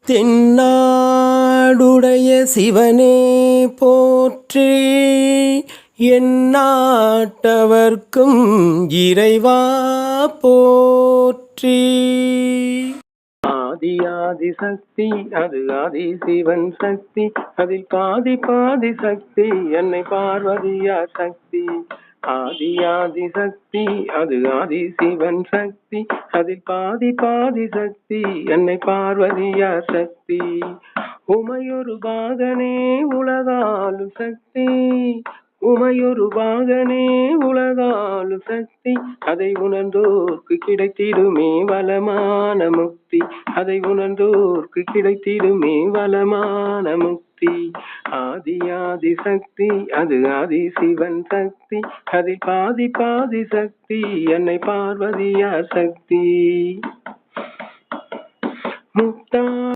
தென்னாடுடைய சிவனே போற்றி, எந்நாட்டவர்க்கும் இறைவா போற்றி. ஆதி சக்தி அது ஆதி சிவன் சக்தி, அதில் பாதி பாதி சக்தி என்னை பார்வதியார் சக்தி. ஆதி சக்தி அது ஆதி சிவன் சக்தி, அதில் பாதி பாதி சக்தி என்னை பார்வதியார் சக்தி. உமையொரு பாகனே உலகாளு சக்தி, உமையொரு பாகனே உலகாளு சக்தி, அதை உணர்ந்தோர்க்கு கிடைத்திடுமே வளமான முக்தி, அதை உணர்ந்தோர்க்கு கிடைத்திடுமே வளமான முக்தி. ஆதி சக்தி அது ஆதி சிவன் சக்தி, அதில் பாதி பாதி சக்தி என்னை பார்வதியார் சக்தி. முக்தா